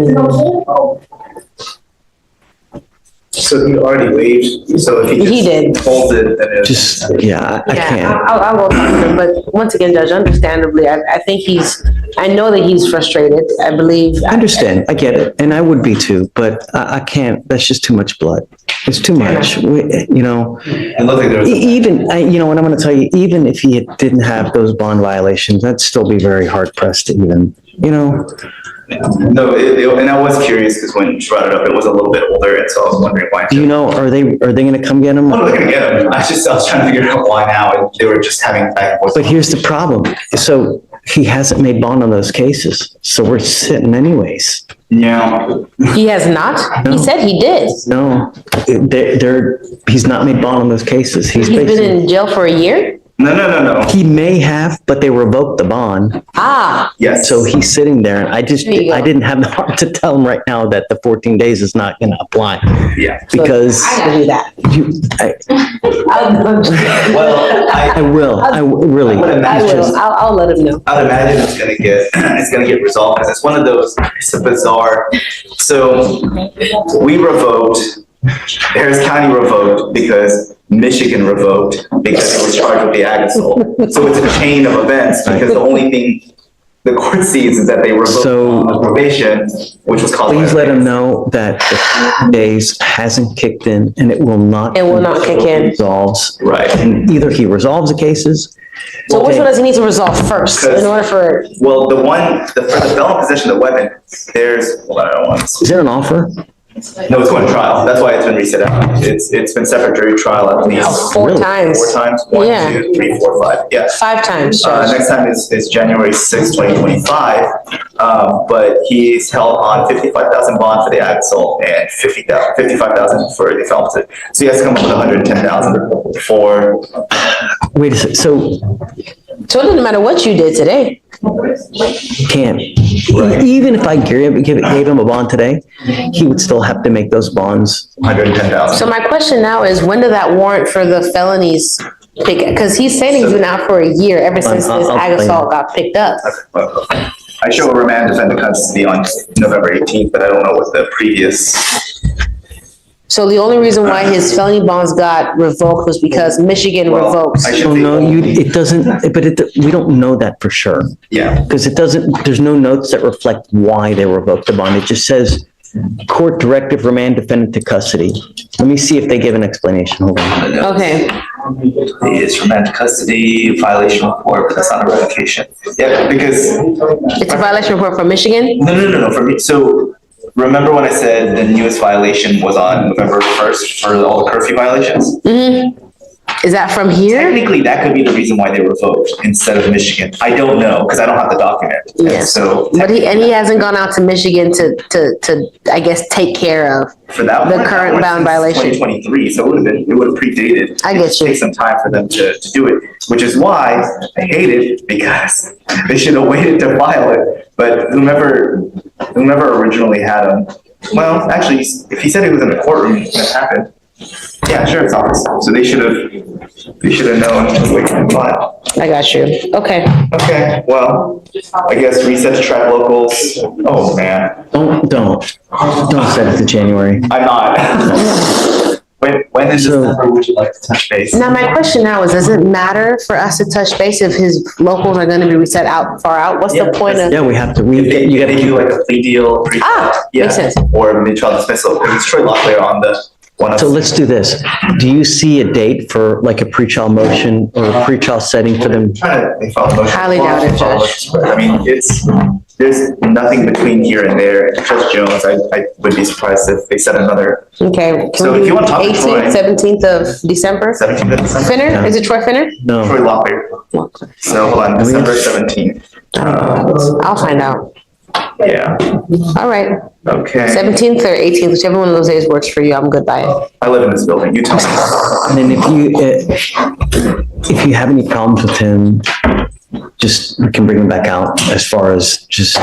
You know what I'm saying? So he already waived, so if he did. holds it, then it's. Just, I can't. I'll go talk to him, but once again, Judge, understandably, I think I know that he's frustrated, I believe. I understand, I get it, and I would be too, but I can't, that's just too much blood. It's too much, It looked like there was. Even, what I'm gonna tell you, even if he didn't have those bond violations, I'd still be very hard pressed to even, No, and I was curious because when you brought it up, it was a little bit older, and so I was wondering why. Do you know, are they gonna come get him? Oh, they're gonna get him. I was trying to figure out why now, and they were just having back and forth. But here's the problem, so he hasn't made bond on those cases, so we're sitting anyways. Yeah. He has not? No. He said he did. No, he's not made bond on those cases. He's been in jail for a year? No. He may have, but they revoked the bond. Ah. Yes. So he's sitting there, and I didn't have the heart to tell him right now that the 14 days is not gonna apply. Yeah. Because. I gotta do that. I will, really. I'll let him know. I'd imagine it's gonna get resolved, because it's one of those, it's a bizarre, so we revoked, Harris County revoked because Michigan revoked because it was charged with the ag assault. So it's a chain of events, because the only thing the court sees is that they revoked on probation, which was caused. Please let him know that the 14 days hasn't kicked in, and it will not. It will not kick in. Resolves. Right. And either he resolves the cases. So which one does he need to resolve first in order for? Well, for the felon possession of the weapon, there's, hold on, I don't want to. Is there an offer? No, it's going to trial. That's why it's been reset out. It's been separate jury trial at least. Four times. 4 times. 1, 2, 3, 4, 5. Yeah. 5 times, Judge. Next time is January 6, 2025. But he's held on $55,000 bond for the ag assault and $55,000 for the felon possession. So he has to come up with $110,000 for. Wait a second. So it doesn't matter what you did today. Can't. Right. Even if I gave him a bond today, he would still have to make those bonds. $110,000. So my question now is, when did that warrant for the felonies pick? Because he's saying he's been out for a year ever since this ag assault got picked up. I show a remand defendant custody on November 18th, but I don't know what the previous. So the only reason why his felony bonds got revoked was because Michigan revoked. Oh, no, it doesn't, but we don't know that for sure. Yeah. Because it doesn't, there's no notes that reflect why they revoked the bond. It just says, court directive remand defendant to custody. Let me see if they give an explanation. Hold on. Okay. It's remand to custody, violation report, but that's not a revocation. Yeah, because. It's a violation report from Michigan? No, for me, so remember when I said the newest violation was on November 1st for all the curfew violations? Mm-hmm. Is that from here? Technically, that could be the reason why they revoked instead of Michigan. I don't know, because I don't have the document. Yes. So. But he hasn't gone out to Michigan to I guess, take care of For that the one, current that one bound since violation. 2023, so it would have predated. I get you. It takes some time for them to do it, which is why I hate it, because they should have waited to file it. But whomever originally had him, well, actually, if he said he was in the courtroom, that happened. Yeah, sheriff's office. So they should have known to wait and file. I got you. Okay. Okay, well, I guess reset to track locals. Oh, man. Don't set it to January. I'm not. When in December would you like to touch base? Now, my question now is, does it matter for us to touch base if his locals are gonna be reset far out? What's the point of? Yeah, we have to, You gotta do like a plea deal. Makes sense. Or mid-trial dismissal. It's Troy Locklear on the one. So let's do this. Do you see a date for like a pretrial motion or a pretrial setting for them? They file a motion. Highly doubt it, Judge. I mean, there's nothing between here and there. Judge Jones, I would be surprised if they set another. Okay. So if you want to talk to 18th, Troy. 17th of December? 17th of December. Finner? Is it Troy Finner? No. Troy Locklear. So hold on, December 17th. I'll find out. Yeah. All right. Okay. 17th or 18th, whichever one of those days works for you, I'm good by it. I live in this building. You tell me. And then if you have any problems with him, we can bring him back out as far as just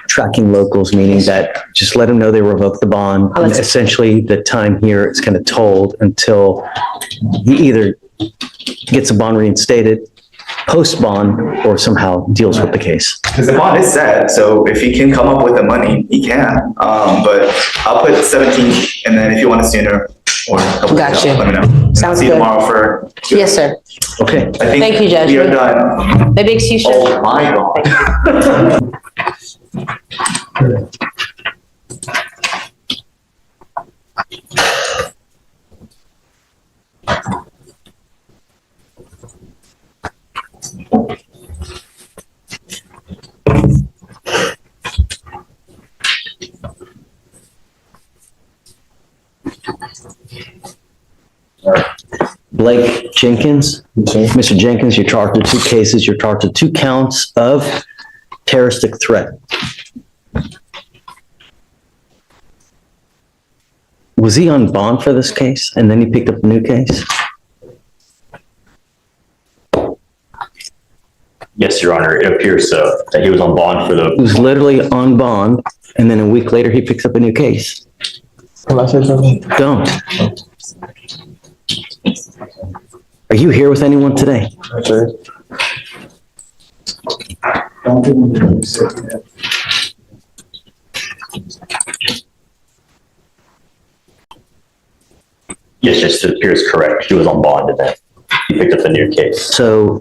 tracking locals, meaning that just let him know they revoked the bond. And essentially the time here is kind of told until he either gets a bond reinstated, post bond, or somehow deals with the case. Because the bond is set, so if he can come up with the money, he can. But I'll put 17th, and then if you want it sooner or a couple days Gotcha. out, let me know. Sounds See you good. tomorrow for. Yes, sir. Okay. I think Thank you, Judge. we are done. Maybe excuse you. Oh my God. Blake Jenkins. Mr. Jenkins, you're charged with 2 cases. You're charged with 2 counts of terroristic threat. Was he on bond for this case and then he picked up a new case? Yes, Your Honor, it appears so, that he was on bond for He was literally on bond and then a week later he picks up a new case. Can I say something? Don't. Are you here with anyone today? Sure. Yes, yes, it appears correct. He was on bond and then he picked up a new case. So,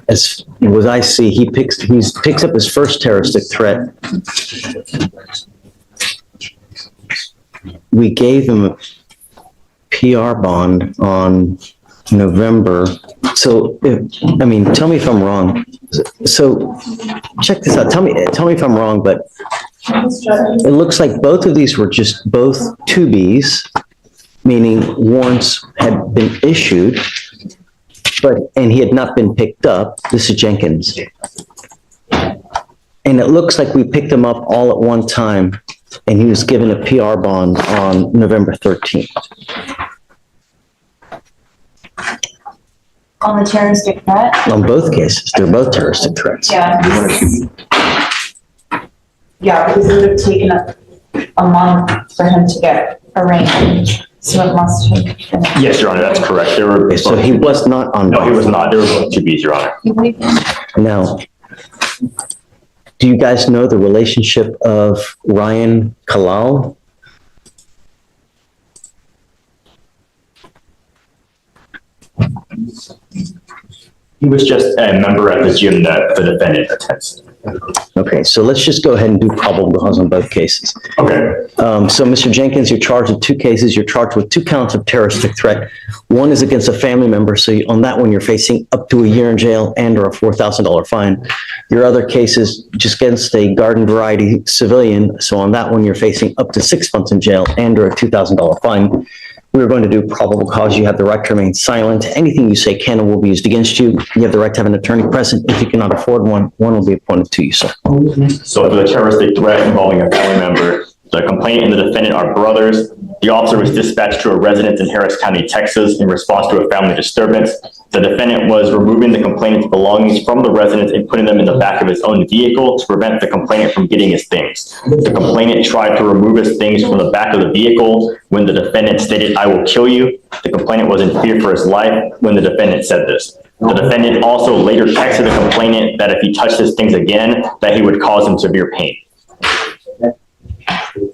as what I see, he picks up his first terroristic threat. We gave him a PR bond on November. So, tell me if I'm wrong. So, check this out. Tell me if I'm wrong, but it looks like both of these were just both 2Bs, meaning warrants had been issued, and he had not been picked up. This is Jenkins. And it looks like we picked him up all at one time, and he was given a PR bond on November 13th. On the terroristic threat? On both cases, they're both terroristic threats. Yeah. Yeah, because it would have taken a month for him to get arraigned, so it must take. Yes, Your Honor, that's correct. There were. So he was not on. No, he was not. There were both 2Bs, Your Honor. Now, do you guys know the relationship of Ryan Kalal He was just a member at the gym that the defendant attends. Okay, so let's just go ahead and do probable cause on both cases. Okay. So Mr. Jenkins, you're charged with 2 cases. You're charged with 2 counts of terroristic threat. One is against a family member, so on that one, you're facing up to a year in jail and or a $4,000 fine. Your other case is just against a garden variety civilian, so on that one, you're facing up to 6 months in jail and or a $2,000 fine. We're going to do probable cause. You have the right to remain silent. Anything you say can and will be used against you. You have the right to have an attorney present. If you cannot afford one will be appointed to you, sir. So for the terroristic threat involving a family member, the complainant and the defendant are brothers. The officer was dispatched to a residence in Harris County, Texas, in response to a family disturbance. The defendant was removing the complainant's belongings from the residence and putting them in the back of his own vehicle to prevent the complainant from getting his things. The complainant tried to remove his things from the back of the vehicle when the defendant stated, "I will kill you." The complainant was in fear for his life when the defendant said this. The defendant also later texted the complainant that if he touched his things again, that he would cause him severe pain.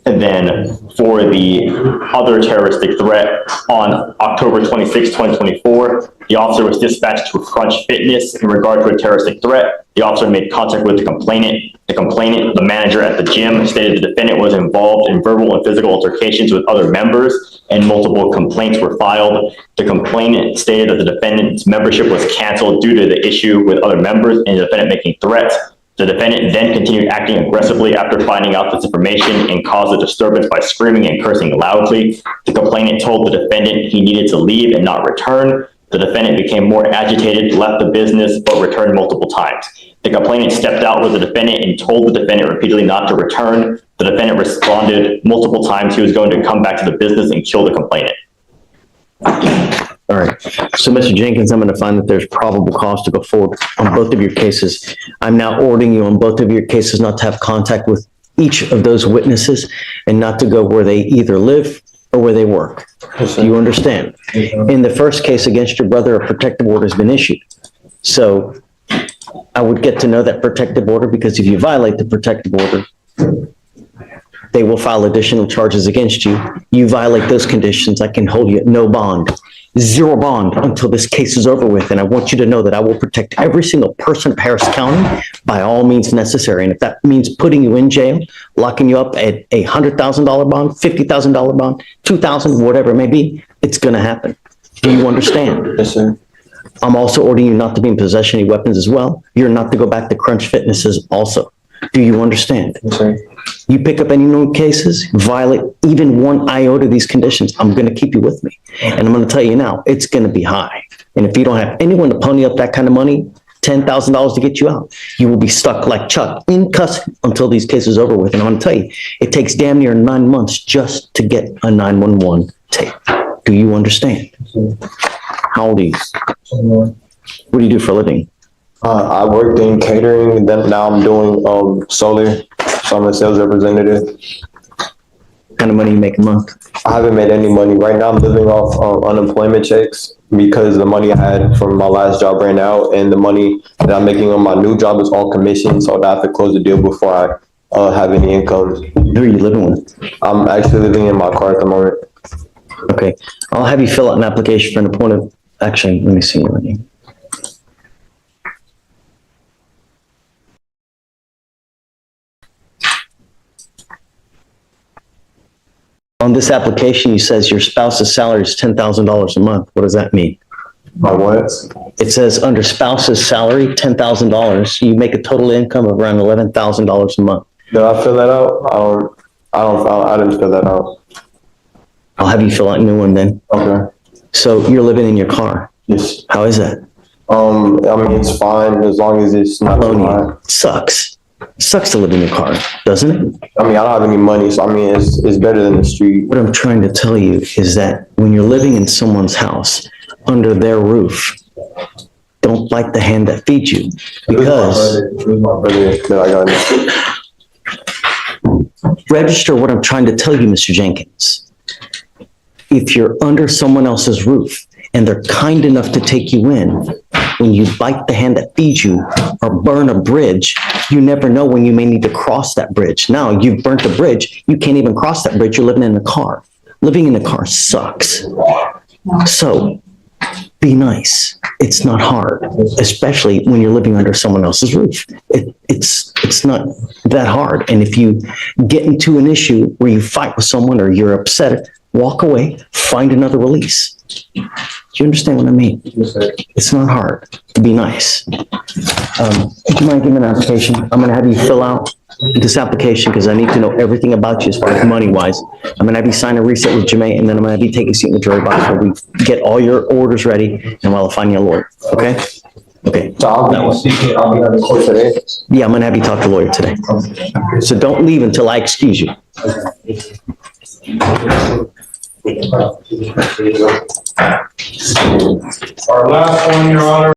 And then for the other terroristic threat, on October 26, 2024, the officer was dispatched to Crunch Fitness in regard to a terroristic threat. The officer made contact with the complainant. The manager at the gym, stated the defendant was involved in verbal and physical altercations with other members, and multiple complaints were filed. The complainant stated that the defendant's membership was canceled due to the issue with other members and the defendant making threats. The defendant then continued acting aggressively after finding out this information and caused a disturbance by screaming and cursing loudly. The complainant told the defendant he needed to leave and not return. The defendant became more agitated, left the business, but returned multiple times. The complainant stepped out with the defendant and told the defendant repeatedly not to return. The defendant responded multiple times he was going to come back to the business and kill the complainant. All right. So, Mr. Jenkins, I'm going to find that there's probable cause to go forward on both of your cases. I'm now ordering you on both of your cases not to have contact with each of those witnesses and not to go where they either live or where they work. Do you understand? In the first case against your brother, a protective order has been issued. So I would get to know that protective order, because if you violate the protective order, they will file additional charges against you. You violate those conditions, I can hold you at no bond, 0 bond until this case is over with. And I want you to know that I will protect every single person of Harris County by all means necessary. And if that means putting you in jail, locking you up at a $100,000 bond, $50,000 bond, $2,000, whatever it may be, it's going to happen. Do you understand? Yes, sir. I'm also ordering you not to be in possession of any weapons as well. You're not to go back to Crunch Fitnesses also. Do you understand? Yes, sir. You pick up any new cases, violate even 1 iota of these conditions, I'm going to keep you with me. And I'm going to tell you now, it's going to be high. And if you don't have anyone to pony up that kind of money, $10,000 to get you out, you will be stuck like Chuck in custody until these cases are over with. And I'm going to tell you, it takes damn near 9 months just to get a 911 tape. Do you understand? How old are you? What do you do for a living? I worked in catering, and then now I'm doing solar. So I'm a sales representative. What kind of money you make a month? I haven't made any money. Right now I'm living off unemployment checks because the money I had from my last job ran out, and the money that I'm making on my new job is all commission, so I have to close the deal before I have any income. Who are you living with? I'm actually living in my car at the moment. Okay, I'll have you fill out an application for an appointed, actually, let me see your name. On this application, you says your spouse's salary is $10,000 a month. What does that mean? My what? It says under spouse's salary, $10,000. You make a total income of around $11,000 a month. Did I fill that out? I didn't fill that out. I'll have you fill out a new one then. Okay. So you're living in your car? Yes. How is that? I mean, it's fine as long as it's not too high. Sucks. Sucks to live in your car, doesn't it? I mean, I don't have any money, so I mean, it's better than the street. What I'm trying to tell you is that when you're living in someone's house, under their roof, don't bite the hand that feeds you, because register what I'm trying to tell you, Mr. Jenkins. If you're under someone else's roof and they're kind enough to take you in, when you bite the hand that feeds you or burn a bridge, you never know when you may need to cross that bridge. Now you've burnt a bridge, you can't even cross that bridge, you're living in a car. Living in a car sucks. So be nice. It's not hard, especially when you're living under someone else's roof. It's not that hard. And if you get into an issue where you fight with someone or you're upset, walk away, find another release. Do you understand what I mean? It's not hard to be nice. Do you mind giving an application? I'm gonna have you fill out this application because I need to know everything about you as far as money-wise. I'm gonna have you sign a reset with Jermaine, and then I'm gonna have you take a seat in the jury box where we get all your orders ready, and I'll find you a lawyer, okay? Okay. So I'll be on the court today. Yeah, I'm gonna have you talk to a lawyer today. So don't leave until I excuse you. Our last one, Your Honor.